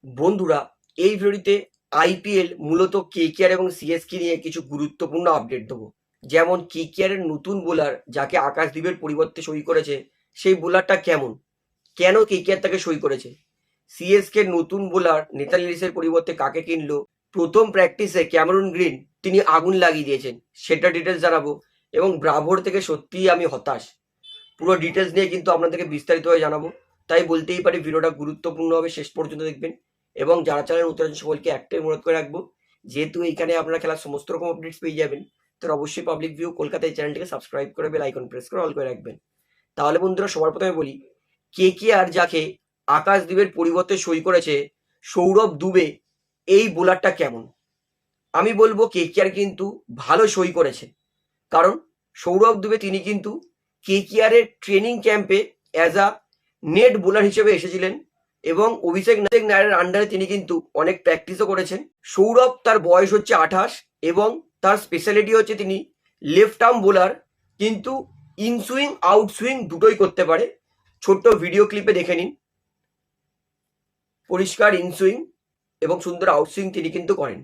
বন্ধুরা, এই ভিডিওতে আইপিএল মূলত কেকেআর এবং সিএসকে নিয়ে কিছু গুরুত্বপূর্ণ আপডেট দেবো। যেমন কেকেআর এর নতুন বোলার যাকে আকাশদীপের পরিবর্তে সই করেছে, সেই বোলারটা কেমন, কেন কেকেআর তাকে সই করেছে, সিএসকে নতুন বোলার নেথান এলিসের পরিবর্তে কাকে কিনলো, প্রথম প্র্যাকটিসে ক্যামেরুন গ্রিন তিনি আগুন লাগিয়ে দিয়েছেন, সেটা ডিটেলস জানাবো। এবং ব্রাভোর থেকে সত্যিই আমি হতাশ, পুরো ডিটেলস নিয়ে কিন্তু আপনাদেরকে বিস্তারিতভাবে জানাবো। তাই বলতেই পারি ভিডিওটা গুরুত্বপূর্ণ হবে, শেষ পর্যন্ত দেখবেন। এবং যারা চ্যানেল নতুন আছেন সকলকে একটাই অনুরোধ করে রাখবো, যেহেতু এইখানে আপনারা খেলার সমস্ত রকম আপডেটস পেয়ে যাবেন, তো অবশ্যই পাবলিক ভিউ কলকাতা এই চ্যানেলটিকে সাবস্ক্রাইব করে বেল আইকন প্রেস করে অল করে রাখবেন। তাহলে বন্ধুরা, সবার প্রথমে বলি, কেকেআর যাকে আকাশদীপের পরিবর্তে সই করেছে সৌরভ দুবে, এই বোলারটা কেমন। আমি বলবো কেকেআর কিন্তু ভালো সই করেছে, কারণ সৌরভ দুবে তিনি কিন্তু কেকেআর এর ট্রেনিং ক্যাম্পে অ্যাজ আ নেট বোলার হিসেবে এসেছিলেন এবং অভিষেক নায়ারের আন্ডারে তিনি কিন্তু অনেক প্র্যাকটিসও করেছেন। সৌরভ, তার বয়স হচ্ছে 28 এবং তার স্পেশালিটি হচ্ছে তিনি লেফট আর্ম বোলার, কিন্তু ইনসুইং আউটসুইং দুটোই করতে পারে। ছোট্ট ভিডিও ক্লিপে দেখে নিন, পরিষ্কার ইনসুইং এবং সুন্দর আউটসুইং তিনি কিন্তু করেন।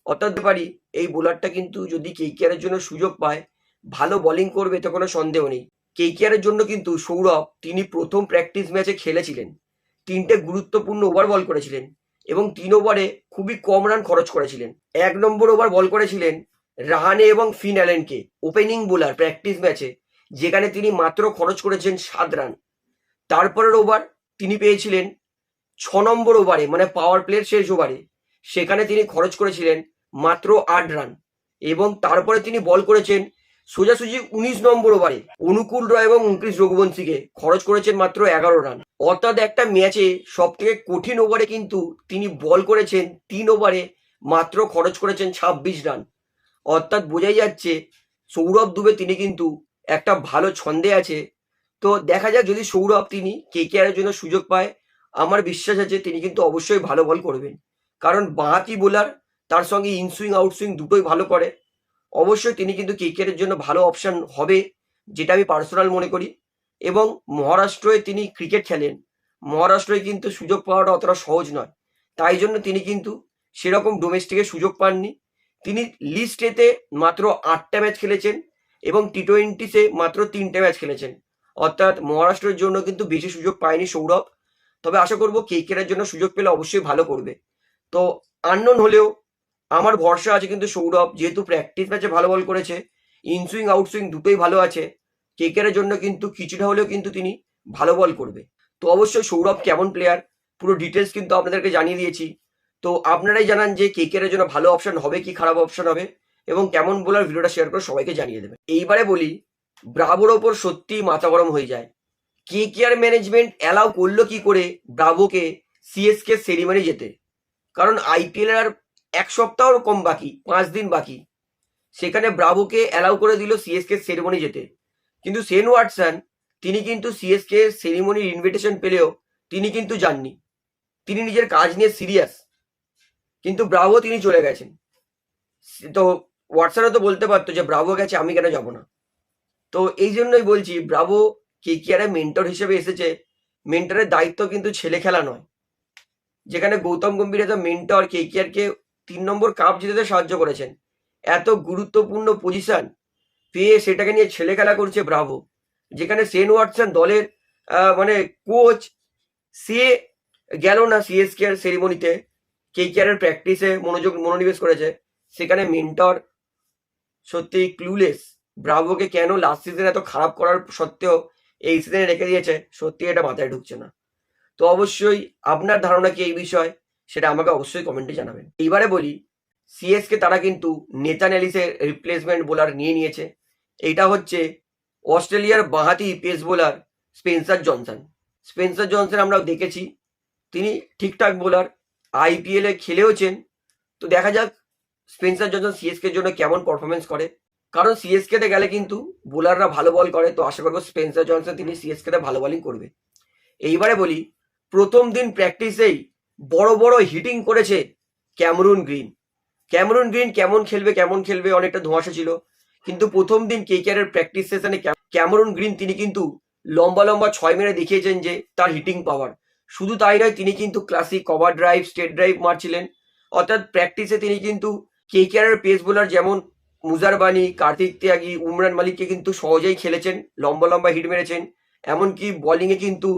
অর্থাৎ পারি এই বোলারটা কিন্তু যদি কেকেআর এর জন্য সুযোগ পায়, ভালো বোলিং করবে, তো কোনো সন্দেহ নেই। কেকেআর এর জন্য কিন্তু সৌরভ তিনি প্রথম প্র্যাকটিস ম্যাচে খেলেছিলেন, 3টে গুরুত্বপূর্ণ ওভার বল করেছিলেন এবং 3 ওভারে খুবই কম রান খরচ করেছিলেন। 1 নম্বর ওভার বল করেছিলেন রাহানে এবং ফিন অ্যালেনকে, ওপেনিং বোলার প্র্যাকটিস ম্যাচে, যেখানে তিনি মাত্র খরচ করেছেন 7 রান। তারপরের ওভার তিনি পেয়েছিলেন 6 নম্বর ওভারে, মানে পাওয়ার প্লের শেষ ওভারে, সেখানে তিনি খরচ করেছিলেন মাত্র 8 রান। এবং তারপরে তিনি বল করেছেন সোজাসুজি 19 নম্বর ওভারে অনুকূল রয় এবং উনত্রিশ রঘুবংশীকে, খরচ করেছেন মাত্র 11 রান। অর্থাৎ একটা ম্যাচে সব থেকে কঠিন ওভারে কিন্তু তিনি বল করেছেন 3 ওভারে, মাত্র খরচ করেছেন 26 রান। অর্থাৎ বোঝাই যাচ্ছে সৌরভ দুবে তিনি কিন্তু একটা ভালো ছন্দে আছে। তো দেখা যাক, যদি সৌরভ তিনি কেকেআর এর জন্য সুযোগ পায়, আমার বিশ্বাস আছে তিনি কিন্তু অবশ্যই ভালো বল করবেন, কারণ বাঁহাতি বোলার, তার সঙ্গে ইনসুইং আউটসুইং দুটোই ভালো করে। অবশ্যই তিনি কিন্তু কেকেআর এর জন্য ভালো অপশন হবে, যেটা আমি পার্সোনাল মনে করি। এবং মহারাষ্ট্রে তিনি ক্রিকেট খেলেন, মহারাষ্ট্রে কিন্তু সুযোগ পাওয়াটা অতটা সহজ নয়, তাই জন্য তিনি কিন্তু সেরকম ডোমেস্টিকে সুযোগ পাননি। তিনি লিস্ট এতে মাত্র 8টা ম্যাচ খেলেছেন এবং টি20-তে মাত্র 3টে ম্যাচ খেলেছেন। অর্থাৎ মহারাষ্ট্রের জন্য কিন্তু বেশি সুযোগ পায়নি সৌরভ। তবে আশা করব কেকেআর এর জন্য সুযোগ পেলে অবশ্যই ভালো করবে। তো আননোন হলেও আমার ভরসা আছে কিন্তু সৌরভ, যেহেতু প্র্যাকটিস ম্যাচে ভালো বল করেছে, ইনসুইং আউটসুইং দুটোই ভালো আছে, কেকেআর এর জন্য কিন্তু কিছুটা হলেও কিন্তু তিনি ভালো বল করবে। তো অবশ্যই সৌরভ কেমন প্লেয়ার, পুরো ডিটেলস কিন্তু আপনাদেরকে জানিয়ে দিয়েছি। তো আপনারাই জানান যে কেকেআর এর জন্য ভালো অপশন হবে কি খারাপ অপশন হবে, এবং কেমন বোলার, ভিডিওটা শেয়ার করে সবাইকে জানিয়ে দেবেন। এইবারে বলি, ব্রাভোর ওপর সত্যিই মাথা গরম হয়ে যায়। কেকেআর ম্যানেজমেন্ট অ্যালাউ করলো কি করে ব্রাভোকে সিএসকে সেরিমনি যেতে, কারণ আইপিএল আর 1 সপ্তাহর কম বাকি, 5 দিন বাকি, সেখানে ব্রাভোকে অ্যালাউ করে দিল সিএসকে সেরিমনি যেতে। কিন্তু শেন ওয়াটসন তিনি কিন্তু সিএসকে সেরিমনির ইনভিটেশন পেলেও তিনি কিন্তু যাননি, তিনি নিজের কাজ নিয়ে সিরিয়াস, কিন্তু ব্রাভো তিনি চলে গেছেন। তো ওয়াটসনও তো বলতে পারতো যে ব্রাভো গেছে, আমি কেন যাব না। তো এই জন্যই বলছি, ব্রাভো কেকেআর এর মেন্টর হিসেবে এসেছে, মেন্টরের দায়িত্ব কিন্তু ছেলে খেলা নয়। যেখানে গৌতম গম্ভীর এত মেন্টর, কেকেআর কে 3 নম্বর কাপ জিতাতে সাহায্য করেছেন, এত গুরুত্বপূর্ণ পজিশন পেয়ে সেটাকে নিয়ে ছেলে খেলা করছে ব্রাভো। যেখানে শেন ওয়াটসন দলের মানে কোচ, সে গেল না সিএসকে এর সেরিমনিতে, কেকেআর এর প্র্যাকটিসে মনোনিবেশ করেছে। সেখানে মেন্টর সত্যি ক্লুলেস, ব্রাভোকে কেন লাস্ট সিজন এত খারাপ করার সত্ত্বেও এই সিজনে রেখে দিয়েছে, সত্যি এটা মাথায় ঢুকছে না। তো অবশ্যই আপনার ধারণা কি এই বিষয়, সেটা আমাকে অবশ্যই কমেন্টে জানাবেন। এইবারে বলি, সিএসকে তারা কিন্তু নেথান এলিসের রিপ্লেসমেন্ট বোলার নিয়ে নিয়েছে। এইটা হচ্ছে অস্ট্রেলিয়ার বাঁহাতি pace bowler Spencer Johnson. Spencer Johnson আমরা দেখেছি তিনি ঠিকঠাক বোলার, আইপিএল এ খেলেওছেন। তো দেখা যাক স্পেন্সার জনসন সিএসকে এর জন্য কেমন পারফরমেন্স করে, কারণ সিএসকে তে গেলে কিন্তু বোলাররা ভালো বল করে। তো আশা করবো স্পেন্সার জনসন তিনি সিএসকে তে ভালো বোলিং করবে। এইবারে বলি, প্রথম দিন প্র্যাকটিসেই বড় বড় হিটিং করেছে ক্যামেরুন গ্রিন। ক্যামেরুন গ্রিন কেমন খেলবে অনেকটা ধোঁয়াশা ছিল, কিন্তু প্রথম দিন কেকেআর এর প্র্যাকটিস সেশনে ক্যামেরুন গ্রিন তিনি কিন্তু লম্বা লম্বা 6 মেরে দেখিয়েছেন যে তার হিটিং পাওয়ার। শুধু তাই নয়, তিনি কিন্তু classic, cover drive, straight drive মারছিলেন। অর্থাৎ প্র্যাকটিসে তিনি কিন্তু কেকেআরের পেস বোলার যেমন মুজারবানি, কার্তিক ত্যাগী, উমরান মালিককে কিন্তু সহজেই খেলেছেন, লম্বা লম্বা হিট মেরেছেন। এমনকি বোলিংয়ে কিন্তু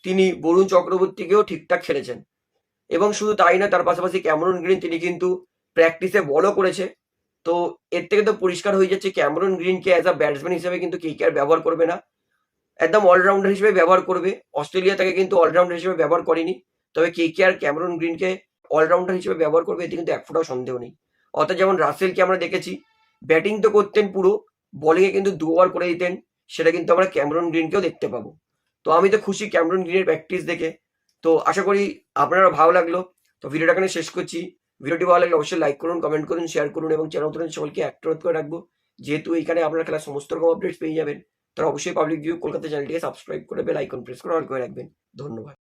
তিনি বরুণ চক্রবর্তীকেও ঠিকঠাক খেলেছেন। এবং শুধু তাই না, তার পাশাপাশি ক্যামেরন গ্রিন তিনি কিন্তু প্র্যাকটিসে বলও করেছে। তো এর থেকে তো পরিষ্কার হয়ে যাচ্ছে ক্যামেরন গ্রিনকে অ্যাজ আ ব্যাটসম্যান হিসেবে কিন্তু কেকেআর ব্যবহার করবে না, একদম অলরাউন্ডার হিসেবে ব্যবহার করবে। অস্ট্রেলিয়া তাকে কিন্তু অলরাউন্ডার হিসেবে ব্যবহার করেনি, তবে কেকেআর ক্যামেরন গ্রিনকে অলরাউন্ডার হিসেবে ব্যবহার করবে, এতে কিন্তু এক ফোঁটাও সন্দেহ নেই। অর্থাৎ যেমন রাসেলকে আমরা দেখেছি ব্যাটিং তো করতেন পুরো, বলিংয়ে কিন্তু 2 ওভার করে দিতেন, সেটা কিন্তু আমরা ক্যামেরন গ্রিনকেও দেখতে পাবো। তো আমি তো খুশি ক্যামেরন গ্রিনের প্র্যাকটিস দেখে। তো আশা করি আপনারা ভালো লাগলো। তো ভিডিওটা এখানে শেষ করছি। ভিডিওটি ভালো লাগলে অবশ্যই লাইক করুন, কমেন্ট করুন, শেয়ার করুন এবং চ্যানেল নতুন সকলকে অ্যাক্টিভেট করে রাখবো, যেহেতু এখানে আপনারা খেলার সমস্ত রকম আপডেটস পেয়ে যাবেন। তারা অবশ্যই পাবলিক ভিউ কলকাতা চ্যানেলটিকে সাবস্ক্রাইব করে বেল আইকন প্রেস করে অল করে রাখবেন। ধন্যবাদ।